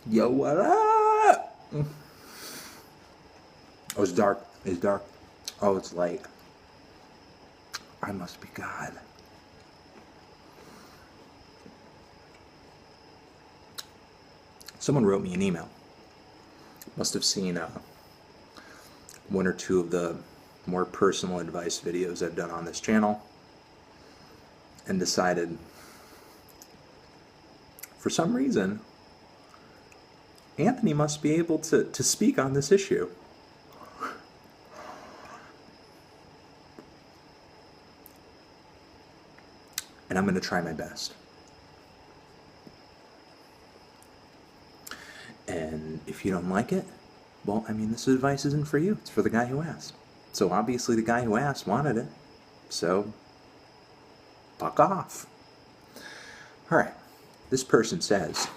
Yo, what up? Oh, it's dark. It's dark. Oh, it's light. I must be God. Someone wrote me an email. Must have seen one or two of the more personal advice videos I've done on this channel and decided, for some reason, Anthony must be able to speak on this issue. And I'm going to try my best. And if you don't like it, well, I mean, this advice isn't for you. It's for the guy who asked. So obviously the guy who asked wanted it. So, fuck off. Alright, this person says,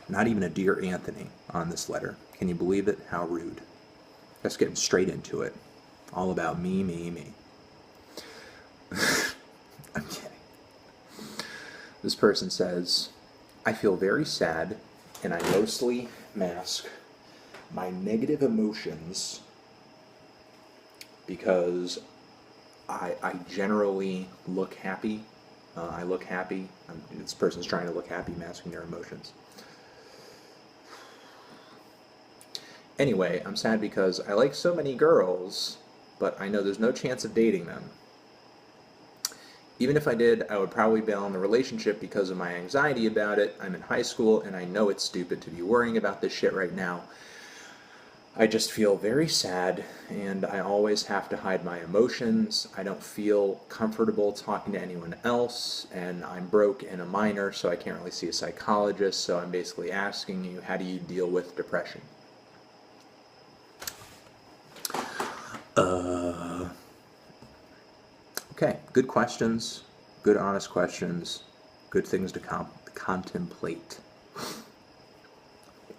not even a Dear Anthony on this letter. Can you believe it? How rude. Let's get straight into it. All about me, me, me. I'm kidding. This person says, I feel very sad, and I mostly mask my negative emotions because I generally look happy. I look happy. This person's trying to look happy, masking their emotions. Anyway, I'm sad because I like so many girls, but I know there's no chance of dating them. Even if I did, I would probably bail on the relationship because of my anxiety about it. I'm in high school, and I know it's stupid to be worrying about this shit right now. I just feel very sad, and I always have to hide my emotions. I don't feel comfortable talking to anyone else, and I'm broke and a minor, so I can't really see a psychologist, so I'm basically asking you, how do you deal with depression? Okay, good questions, good honest questions, good things to contemplate.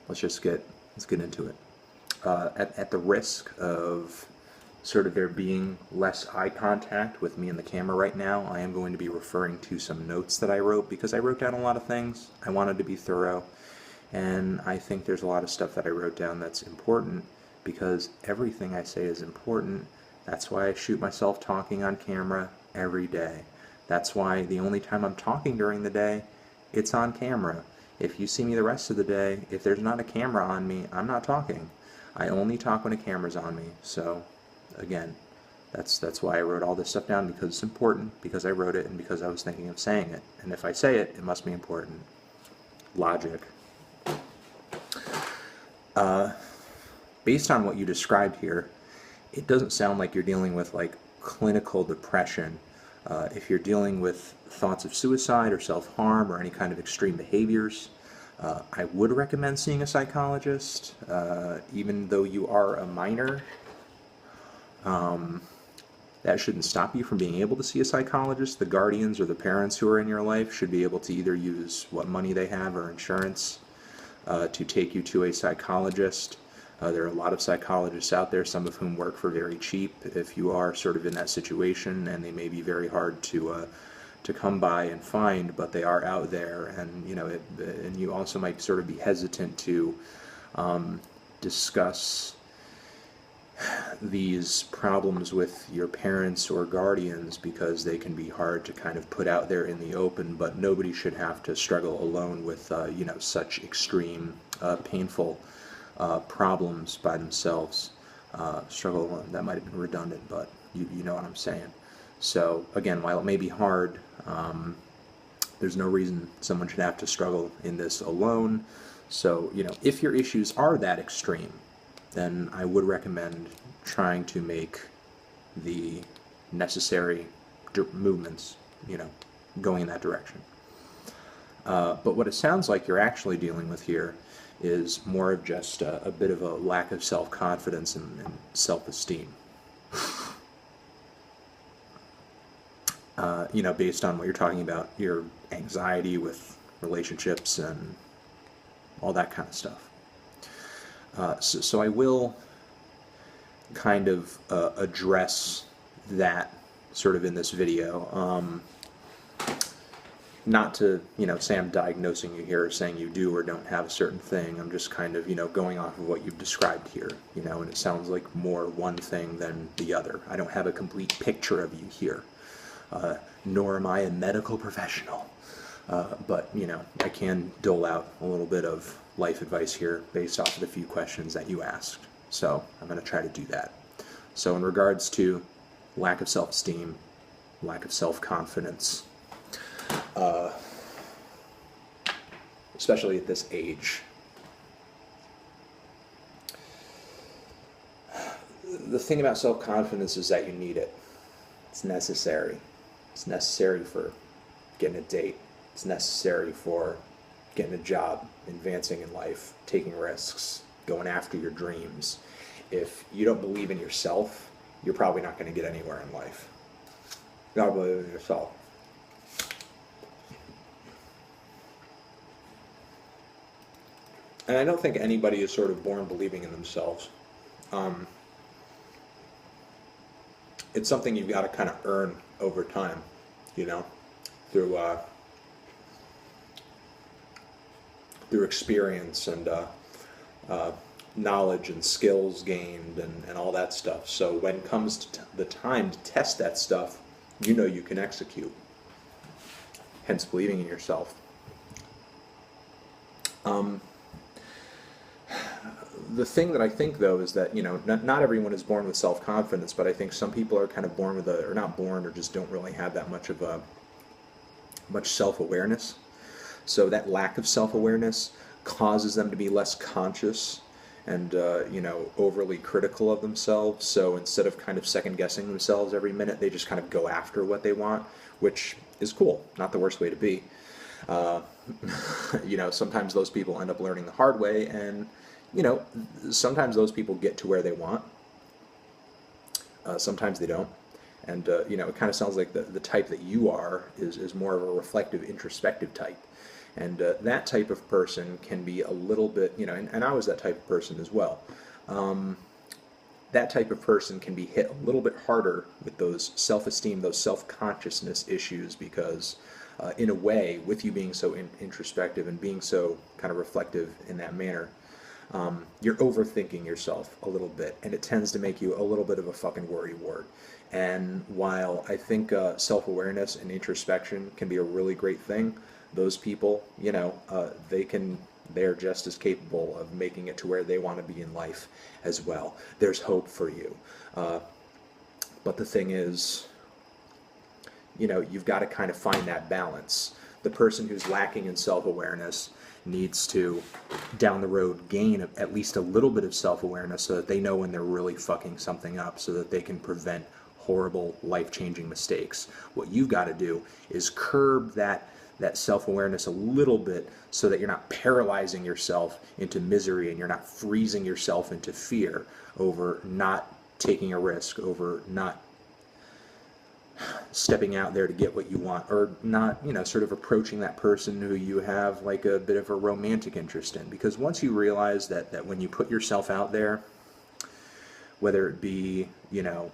Let's get into it. At the risk of sort of there being less eye contact with me and the camera right now, I am going to be referring to some notes that I wrote because I wrote down a lot of things. I wanted to be thorough, and I think there's a lot of stuff that I wrote down that's important because everything I say is important. That's why I shoot myself talking on camera every day. That's why the only time I'm talking during the day, it's on camera. If you see me the rest of the day, if there's not a camera on me, I'm not talking. I only talk when a camera's on me. So, again, that's why I wrote all this stuff down, because it's important, because I wrote it, and because I was thinking of saying it. And if I say it, it must be important. Logic. Based on what you described here, it doesn't sound like you're dealing with like clinical depression. If you're dealing with thoughts of suicide or self-harm or any kind of extreme behaviors, I would recommend seeing a psychologist. Even though you are a minor, that shouldn't stop you from being able to see a psychologist. The guardians or the parents who are in your life should be able to either use what money they have or insurance to take you to a psychologist. There are a lot of psychologists out there, some of whom work for very cheap if you are sort of in that situation, and they may be very hard to come by and find, but they are out there, and you know, and you also might sort of be hesitant to discuss these problems with your parents or guardians because they can be hard to kind of put out there in the open, but nobody should have to struggle alone with you know, such extreme, painful problems by themselves. Struggle alone, that might have been redundant, but you know what I'm saying. So again, while it may be hard, there's no reason someone should have to struggle in this alone. So, you know, if your issues are that extreme, then I would recommend trying to make the necessary movements, you know, going in that direction. But what it sounds like you're actually dealing with here is more of just a bit of a lack of self-confidence and self-esteem. You know, based on what you're talking about, your anxiety with relationships and all that kind of stuff. So I will kind of address that sort of in this video. Not to, say I'm diagnosing you here or saying you do or don't have a certain thing. I'm just kind of, going off of what you've described here, and it sounds like more one thing than the other. I don't have a complete picture of you here, nor am I a medical professional. But, I can dole out a little bit of life advice here based off of the few questions that you asked. So I'm going to try to do that. So in regards to lack of self-esteem, lack of self-confidence, especially at this age, the thing about self-confidence is that you need it. It's necessary. It's necessary for getting a date. It's necessary for getting a job, advancing in life, taking risks, going after your dreams. If you don't believe in yourself, you're probably not going to get anywhere in life. You gotta believe in yourself. And I don't think anybody is sort of born believing in themselves. It's something you've got to kind of earn over time, through experience and knowledge and skills gained and all that stuff. So when it comes to the time to test that stuff, you can execute. Hence believing in yourself. The thing that I think, though, is that, not everyone is born with self-confidence, but I think some people are kind of born with or not born, or just don't really have that much of much self-awareness. So that lack of self-awareness causes them to be less conscious and, overly critical of themselves. So instead of kind of second-guessing themselves every minute, they just kind of go after what they want, which is cool. Not the worst way to be. Sometimes those people end up learning the hard way, and sometimes those people get to where they want. Sometimes they don't. And, it kind of sounds like the type that you are is more of a reflective, introspective type. And that type of person can be a little bit, and I was that type of person as well. That type of person can be hit a little bit harder with those self-esteem, those self-consciousness issues, because in a way, with you being so introspective and being so kind of reflective in that manner, you're overthinking yourself a little bit, and it tends to make you a little bit of a fucking worrywart. And while I think self-awareness and introspection can be a really great thing, those people, they're just as capable of making it to where they want to be in life as well. There's hope for you. But the thing is, you've got to kind of find that balance. The person who's lacking in self-awareness needs to, down the road, gain at least a little bit of self-awareness so that they know when they're really fucking something up, so that they can prevent horrible, life-changing mistakes. What you've got to do is curb that self-awareness a little bit so that you're not paralyzing yourself into misery and you're not freezing yourself into fear over not taking a risk, over not stepping out there to get what you want, or not, sort of approaching that person who you have like a bit of a romantic interest in. Because once you realize that when you put yourself out there, whether it be, you're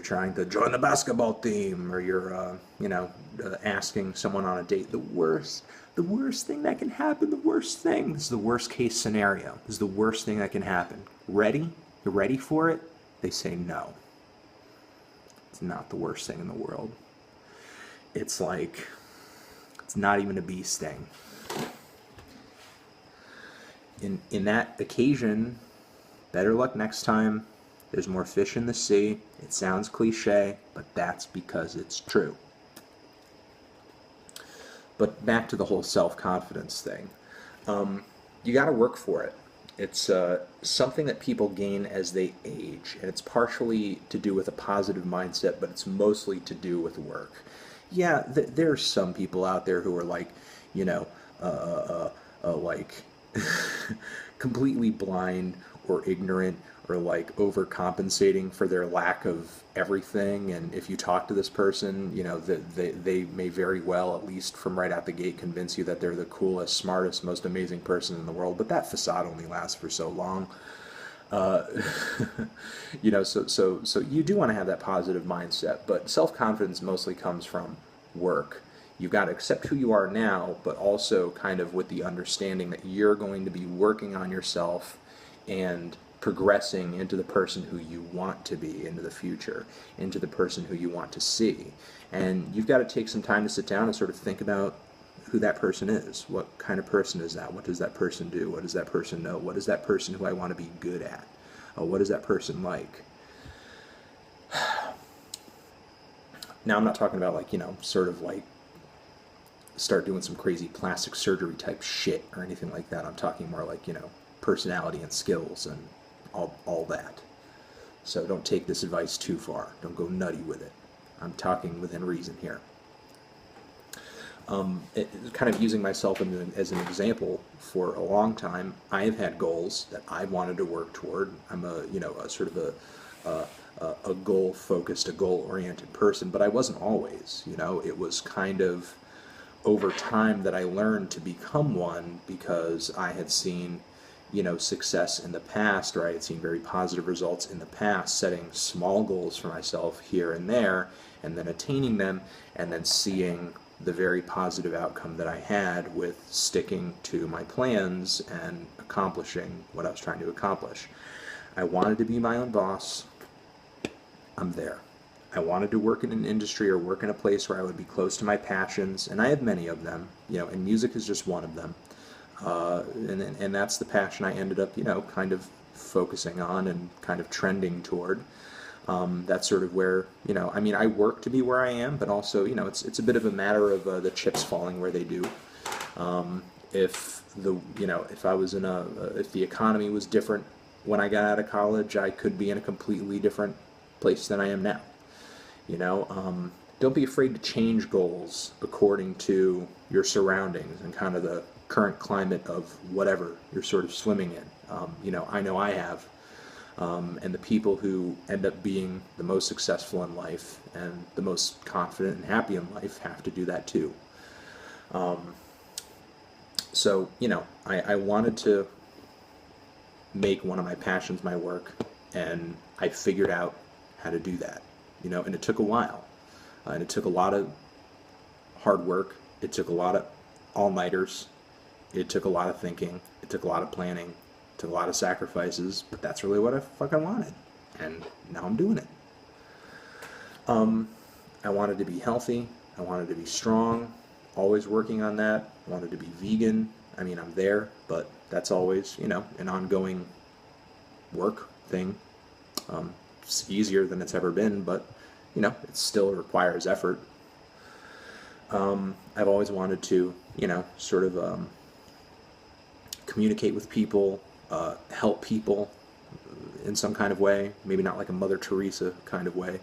trying to join the basketball team, or you're, asking someone on a date, the worst thing that can happen, this is the worst case scenario, this is the worst thing that can happen. Ready? You're ready for it? They say no. It's not the worst thing in the world. It's like, it's not even a bee sting. In that occasion, better luck next time. There's more fish in the sea. It sounds cliche, but that's because it's true. But back to the whole self-confidence thing. You got to work for it. It's something that people gain as they age, and it's partially to do with a positive mindset, but it's mostly to do with work. Yeah, there are some people out there who are like, like completely blind or ignorant, or like overcompensating for their lack of everything. And if you talk to this person, they may very well, at least from right out the gate, convince you that they're the coolest, smartest, most amazing person in the world. But that facade only lasts for so long. So you do want to have that positive mindset, but self-confidence mostly comes from work. you've got to accept who you are now, but also kind of with the understanding that you're going to be working on yourself and progressing into the person who you want to be into the future, into the person who you want to see. And you've got to take some time to sit down and sort of think about who that person is. What kind of person is that? What does that person do? What does that person know? What is that person who I want to be good at? What is that person like? Now, I'm not talking about like, sort of like start doing some crazy plastic surgery type shit or anything like that. I'm talking more like, personality and skills and all that. So don't take this advice too far. Don't go nutty with it. I'm talking within reason here. Kind of using myself as an example, for a long time, I have had goals that I wanted to work toward. I'm a sort of a goal-focused, a goal-oriented person, but I wasn't always. It was kind of over time that I learned to become one, because I had seen success in the past, or I had seen very positive results in the past, setting small goals for myself here and there, and then attaining them, and then seeing the very positive outcome that I had with sticking to my plans and accomplishing what I was trying to accomplish. I wanted to be my own boss. I'm there. I wanted to work in an industry or work in a place where I would be close to my passions, and I have many of them, and music is just one of them. And that's the passion I ended up, kind of focusing on and kind of trending toward. That's sort of where, I work to be where I am, but also, it's a bit of a matter of the chips falling where they do. If I was if the economy was different when I got out of college, I could be in a completely different place than I am now. Don't be afraid to change goals according to your surroundings and kind of the current climate of whatever you're sort of swimming in. I know I have. And the people who end up being the most successful in life and the most confident and happy in life have to do that too. So, I wanted to make one of my passions my work, and I figured out how to do that, and it took a while. And it took a lot of hard work. It took a lot of all-nighters. It took a lot of thinking. It took a lot of planning. It took a lot of sacrifices, but that's really what I fucking wanted. And now I'm doing it. I wanted to be healthy. I wanted to be strong. Always working on that. I wanted to be vegan. I'm there, but that's always, an ongoing work thing. It's easier than it's ever been, but, it still requires effort. I've always wanted to, sort of communicate with people, help people in some kind of way, maybe not like a Mother Teresa kind of way,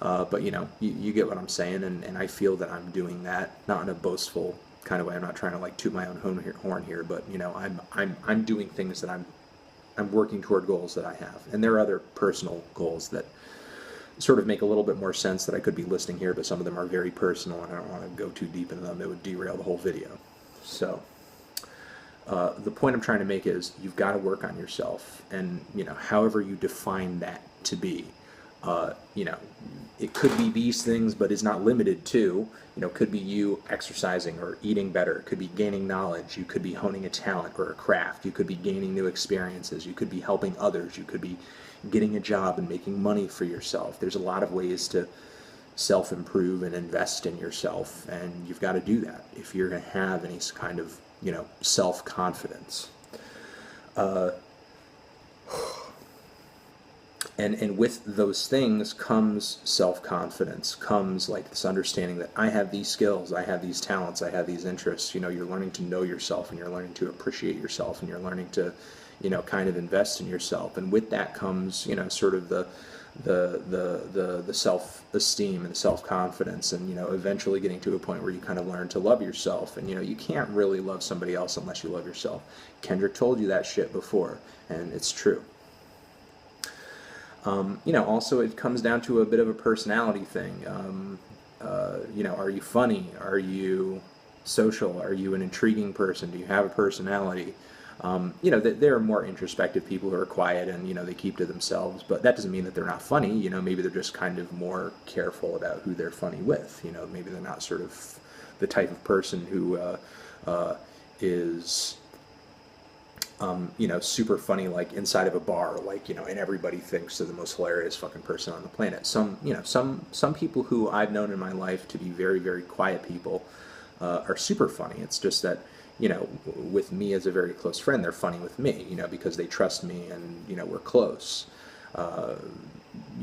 but you get what I'm saying, and I feel that I'm doing that, not in a boastful kind of way. I'm not trying to like toot my own horn here, but I'm doing things that I'm working toward goals that I have, and there are other personal goals that sort of make a little bit more sense that I could be listing here, but some of them are very personal, and I don't want to go too deep into them. It would derail the whole video. So the point I'm trying to make is you've got to work on yourself, and however you define that to be, it could be these things, but is not limited to. Could be you exercising or eating better. It could be gaining knowledge. You could be honing a talent or a craft. You could be gaining new experiences. You could be helping others. You could be getting a job and making money for yourself. There's a lot of ways to self-improve and invest in yourself, and you've got to do that if you're going to have any kind of self-confidence. And with those things comes self-confidence, comes like this understanding that I have these skills, I have these talents, I have these interests. You're learning to know yourself, and you're learning to appreciate yourself, and you're learning to, kind of invest in yourself. And with that comes, sort of the self-esteem and the self-confidence, and eventually getting to a point where you kind of learn to love yourself. And you can't really love somebody else unless you love yourself. Kendrick told you that shit before, and it's true. Also it comes down to a bit of a personality thing. Are you funny? Are you social? Are you an intriguing person? Do you have a personality? There are more introspective people who are quiet and, they keep to themselves, but that doesn't mean that they're not funny. Maybe they're just kind of more careful about who they're funny with. Maybe they're not sort of the type of person who is super funny, like inside of a bar, like, and everybody thinks they're the most hilarious fucking person on the planet. Some people who I've known in my life to be very, very quiet people are super funny. It's just that, with me as a very close friend, they're funny with me, because they trust me and, we're close. And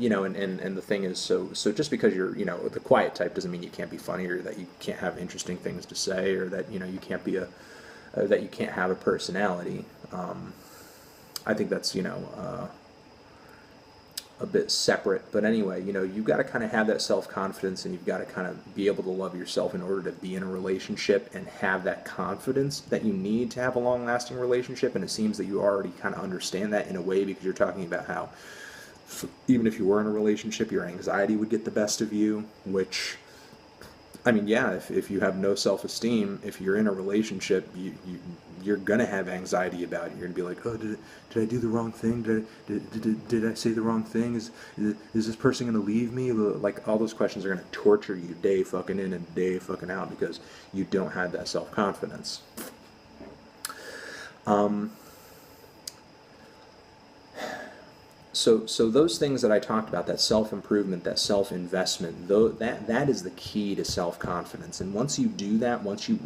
the thing is, so just because you're, the quiet type doesn't mean you can't be funny, or that you can't have interesting things to say, or that, you can't be that you can't have a personality. I think that's, a bit separate. But anyway, you've got to kind of have that self-confidence, and you've got to kind of be able to love yourself in order to be in a relationship and have that confidence that you need to have a long-lasting relationship. And it seems that you already kind of understand that in a way, because you're talking about how even if you were in a relationship, your anxiety would get the best of you, which, I mean, yeah, if you have no self-esteem, if you're in a relationship, you're going to have anxiety about it. You're going to be like, oh, did I do the wrong thing? Did I say the wrong thing? Is this person going to leave me? Like, all those questions are going to torture you day fucking in and day fucking out, because you don't have that self-confidence. So those things that I talked about, that self-improvement, that self-investment, that is the key to self-confidence. And once you do that, once you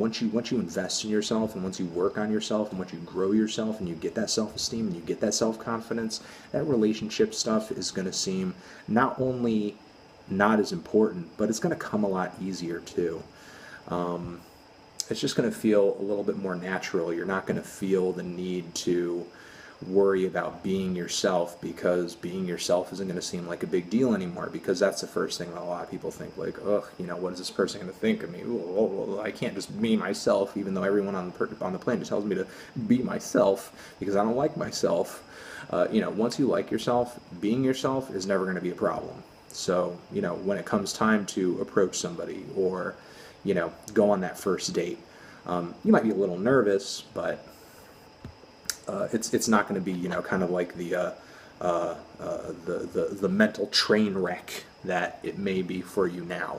invest in yourself, and once you work on yourself, and once you grow yourself, and you get that self-esteem, and you get that self-confidence, that relationship stuff is going to seem not only not as important, but it's going to come a lot easier too. It's just going to feel a little bit more natural. You're not going to feel the need to worry about being yourself, because being yourself isn't going to seem like a big deal anymore, because that's the first thing that a lot of people think, like, ugh, what is this person going to think of me? Well, I can't just be myself, even though everyone on the planet tells me to be myself, because I don't like myself. Once you like yourself, being yourself is never going to be a problem. So, when it comes time to approach somebody, or, go on that first date, you might be a little nervous, but it's not going to be, kind of like the mental train wreck that it may be for you now.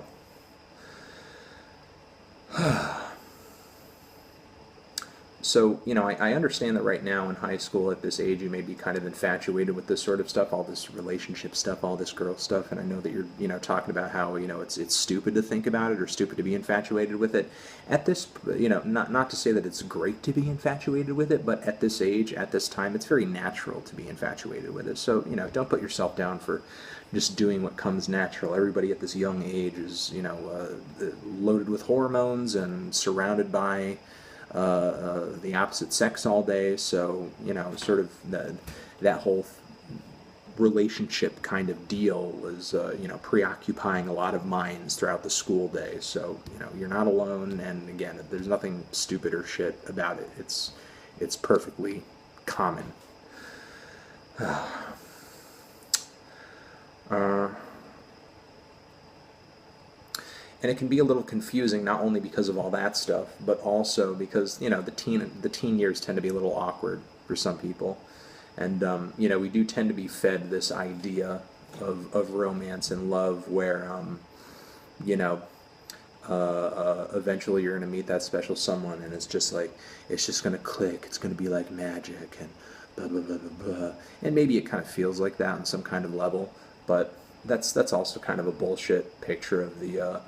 So, I understand that right now in high school at this age, you may be kind of infatuated with this sort of stuff, all this relationship stuff, all this girl stuff, and I know that you're, talking about how, it's stupid to think about it, or stupid to be infatuated with it. At this, not to say that it's great to be infatuated with it, but at this age, at this time, it's very natural to be infatuated with it. So, don't put yourself down for just doing what comes natural. Everybody at this young age is, loaded with hormones and surrounded by the opposite sex all day, so sort of that whole relationship kind of deal was preoccupying a lot of minds throughout the school day. So you're not alone, and again, there's nothing stupid or shit about it. It's perfectly common. And it can be a little confusing, not only because of all that stuff, but also because, the teen years tend to be a little awkward for some people. And, we do tend to be fed this idea of romance and love where, eventually you're going to meet that special someone, and it's just going to click. It's going to be like magic, and blah, blah, blah, blah, blah. And maybe it kind of feels like that on some kind of level, but that's also kind of a bullshit picture of the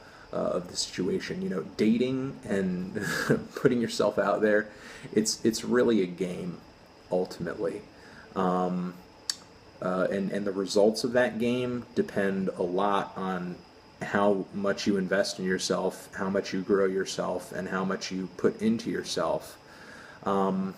situation. Dating and putting yourself out there, it's really a game, ultimately. And the results of that game depend a lot on how much you invest in yourself, how much you grow yourself, and how much you put into yourself. Nobody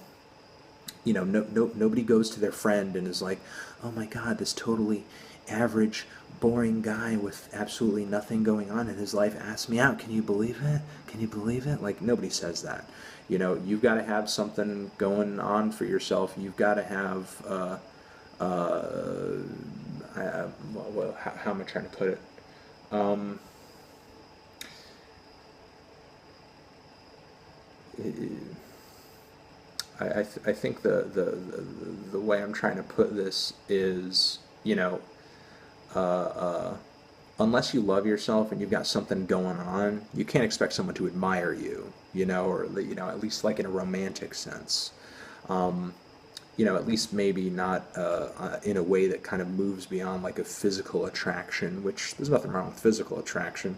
goes to their friend and is like, oh my God, this totally average, boring guy with absolutely nothing going on in his life asked me out. Can you believe it? Can you believe it? Like, nobody says that. You've got to have something going on for yourself. You've got to have, how am I trying to put it? I think the way I'm trying to put this is, unless you love yourself and you've got something going on, you can't expect someone to admire you, or at least like in a romantic sense. At least maybe not in a way that kind of moves beyond like a physical attraction, which there's nothing wrong with physical attraction.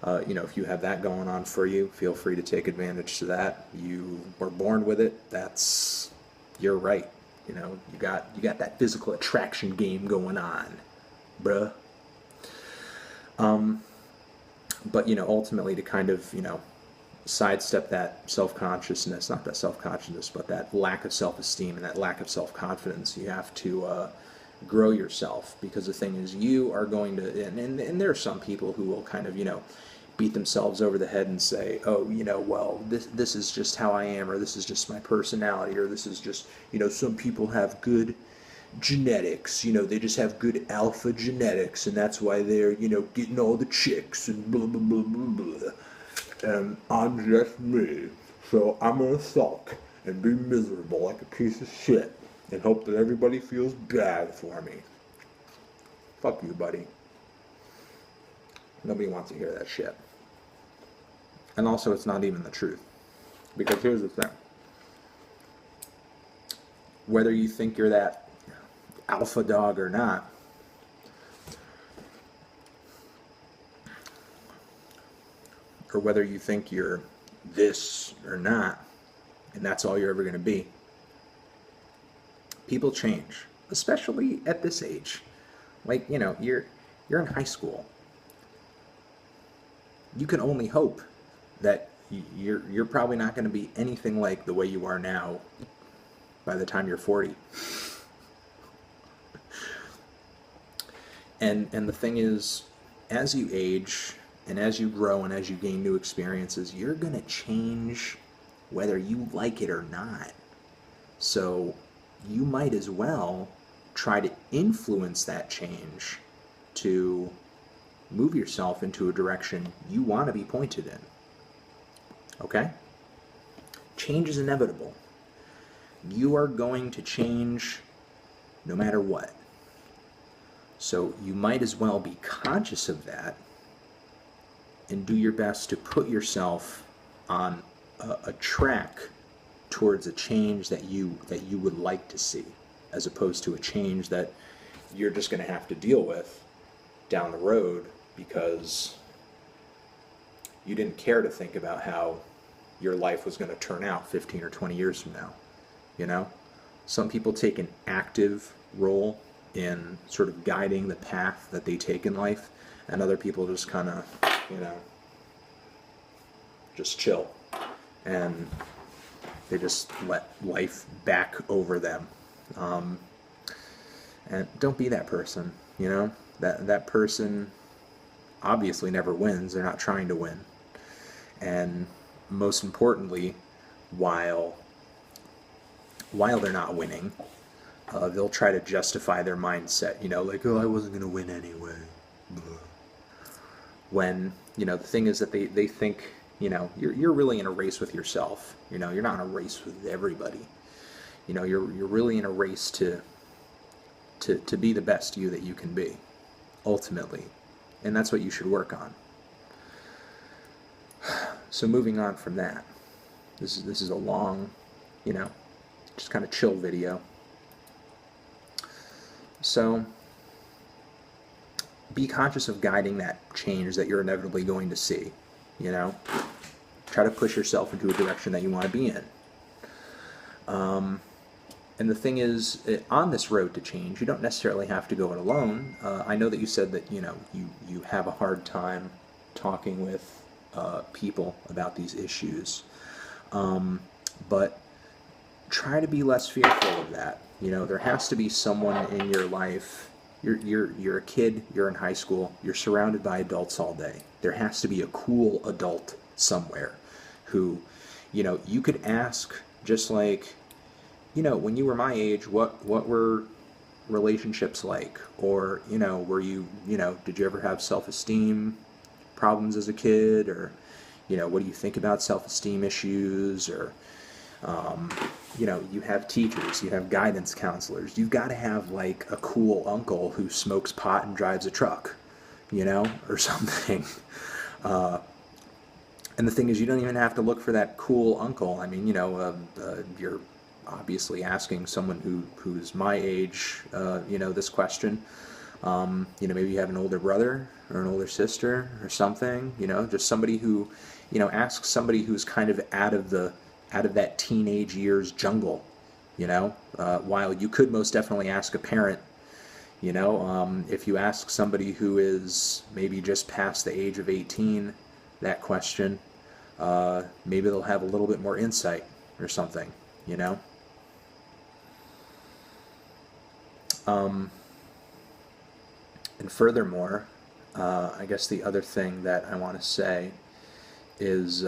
If you have that going on for you, feel free to take advantage of that. You were born with it. That's you're right. You got that physical attraction game going on, bruh. But ultimately to kind of sidestep that self-consciousness, not that self-consciousness, but that lack of self-esteem and that lack of self-confidence, you have to grow yourself, because the thing is, you are going to, and there are some people who will kind of beat themselves over the head and say, oh, well, this is just how I am, or this is just my personality, or this is just, some people have good genetics, they just have good alpha genetics, and that's why they're, getting all the chicks, and blah, blah, blah, blah, blah. And I'm just me, so I'm gonna sulk and be miserable like a piece of shit and hope that everybody feels bad for me. Fuck you, buddy. Nobody wants to hear that shit. And also, it's not even the truth. Because here's the thing. Whether you think you're that alpha dog or not, or whether you think you're this or not, and that's all you're ever going to be, people change, especially at this age. Like, you're in high school. You can only hope that you're probably not going to be anything like the way you are now by the time you're 40. And the thing is, as you age and as you grow and as you gain new experiences, you're going to change whether you like it or not. So you might as well try to influence that change to move yourself into a direction you want to be pointed in. Okay? Change is inevitable. You are going to change no matter what. So you might as well be conscious of that and do your best to put yourself on a track towards a change that you would like to see, as opposed to a change that you're just going to have to deal with down the road because you didn't care to think about how your life was going to turn out 15 or 20 years from now. Some people take an active role in sort of guiding the path that they take in life, and other people just kind of, just chill, and they just let life back over them. And don't be that person, that person obviously never wins. They're not trying to win. And most importantly, while they're not winning, they'll try to justify their mindset, like, oh, I wasn't going to win anyway. When, the thing is that they think, you're really in a race with yourself. You're not in a race with everybody. You're really in a race to be the best you that you can be, ultimately. And that's what you should work on. So moving on from that, this is a long, just kind of chill video. So be conscious of guiding that change that you're inevitably going to see. Try to push yourself into a direction that you want to be in. And the thing is, on this road to change, you don't necessarily have to go it alone. I know that you said that you have a hard time talking with people about these issues, but try to be less fearful of that. There has to be someone in your life. You're a kid, you're in high school, you're surrounded by adults all day. There has to be a cool adult somewhere who, you could ask, just like, when you were my age, what were relationships like? Or, were you, did you ever have self-esteem problems as a kid? Or, what do you think about self-esteem issues? Or, you have teachers, you have guidance counselors. You've got to have like a cool uncle who smokes pot and drives a truck, or something. And the thing is, you don't even have to look for that cool uncle. I mean, you're obviously asking someone who's my age, this question. Maybe you have an older brother or an older sister or something. Just somebody who, asks somebody who's kind of out of that teenage years jungle. While you could most definitely ask a parent. If you ask somebody who is maybe just past the age of 18 that question, maybe they'll have a little bit more insight or something, And furthermore, I guess the other thing that I want to say is,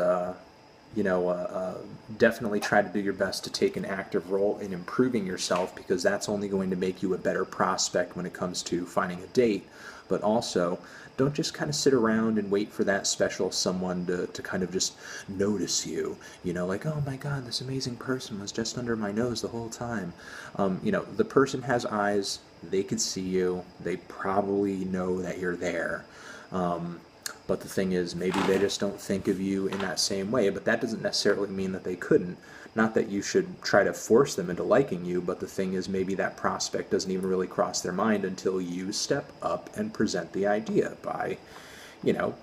definitely try to do your best to take an active role in improving yourself, because that's only going to make you a better prospect when it comes to finding a date. But also, don't just kind of sit around and wait for that special someone to kind of just notice you. Like, oh my God, this amazing person was just under my nose the whole time. The person has eyes, they could see you, they probably know that you're there. But the thing is, maybe they just don't think of you in that same way. But that doesn't necessarily mean that they couldn't. Not that you should try to force them into liking you, but the thing is, maybe that prospect doesn't even really cross their mind until you step up and present the idea by,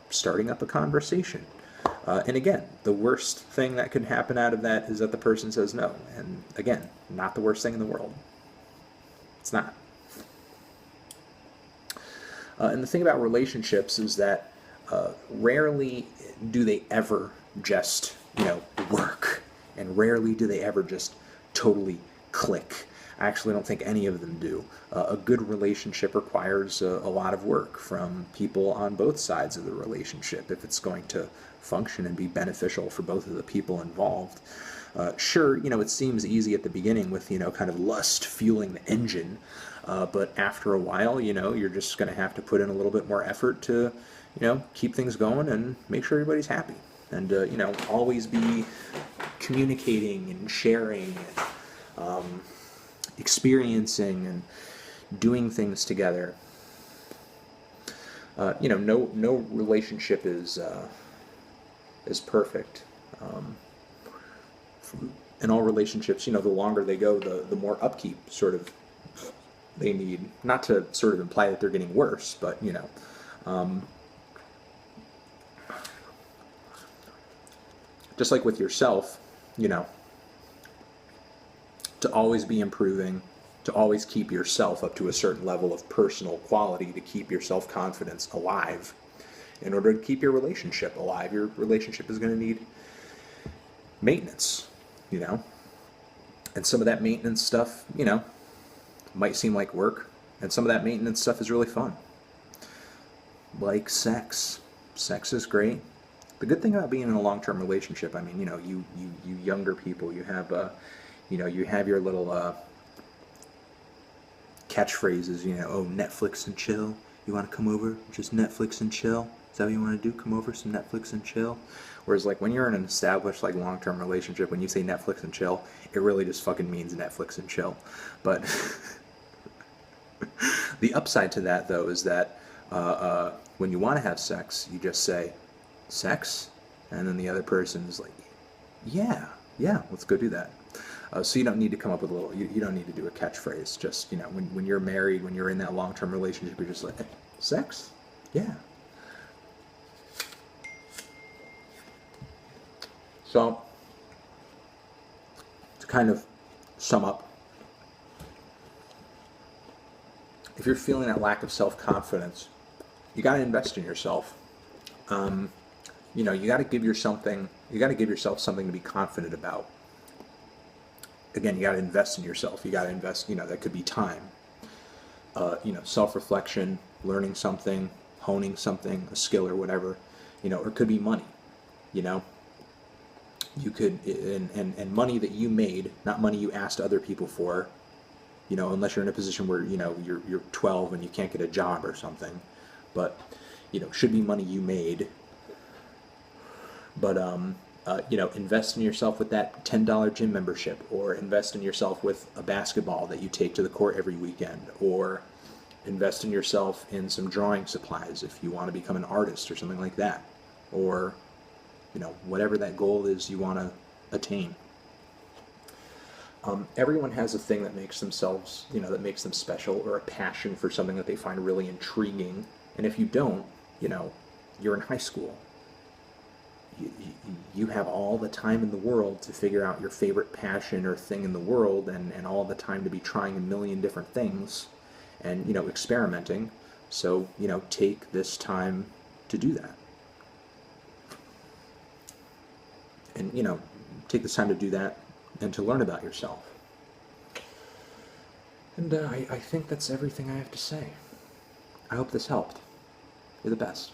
starting up a conversation. And again, the worst thing that can happen out of that is that the person says no. And again, not the worst thing in the world. It's not. And the thing about relationships is that rarely do they ever just, work, and rarely do they ever just totally click. I actually don't think any of them do. A good relationship requires a lot of work from people on both sides of the relationship if it's going to function and be beneficial for both of the people involved. Sure, it seems easy at the beginning with, kind of lust fueling the engine, but after a while, you're just going to have to put in a little bit more effort to, keep things going and make sure everybody's happy. And, always be communicating and sharing and experiencing and doing things together. No relationship is perfect. In all relationships, the longer they go, the more upkeep sort of they need. Not to sort of imply that they're getting worse, but, just like with yourself, to always be improving, to always keep yourself up to a certain level of personal quality, to keep your self-confidence alive. In order to keep your relationship alive, your relationship is going to need maintenance, And some of that maintenance stuff, might seem like work, and some of that maintenance stuff is really fun. Like sex. Sex is great. The good thing about being in a long-term relationship, I mean, you younger people, you have your little catchphrases, oh, Netflix and chill. You want to come over? Just Netflix and chill? Is that what you want to do? Come over, some Netflix and chill? Whereas, like, when you're in an established, like, long-term relationship, when you say Netflix and chill, it really just fucking means Netflix and chill. But the upside to that, though, is that when you want to have sex, you just say, sex? And then the other person is like, yeah, let's go do that. So you don't need to come up with you don't need to do a catchphrase. Just, when you're married, when you're in that long-term relationship, you're just like, hey, sex? Yeah. So, to kind of sum up, if you're feeling that lack of self-confidence, you got to invest in yourself. You got to give yourself something to be confident about. Again, you got to invest in yourself. You got to invest, that could be time. Self-reflection, learning something, honing something, a skill or whatever, or it could be money, You could, and money that you made, not money you asked other people for, unless you're in a position where, you're 12 and you can't get a job or something. But, should be money you made. But, invest in yourself with that $10 gym membership, or invest in yourself with a basketball that you take to the court every weekend, or, invest in yourself in some drawing supplies if you want to become an artist or something like that, or whatever that goal is you want to attain. Everyone has a thing that makes themselves, that makes them special, or a passion for something that they find really intriguing. And if you don't, you're in high school. You have all the time in the world to figure out your favorite passion or thing in the world, and all the time to be trying a million different things and, experimenting. So, take this time to do that. And, take this time to do that and to learn about yourself. And I think that's everything I have to say. I hope this helped. You're the best.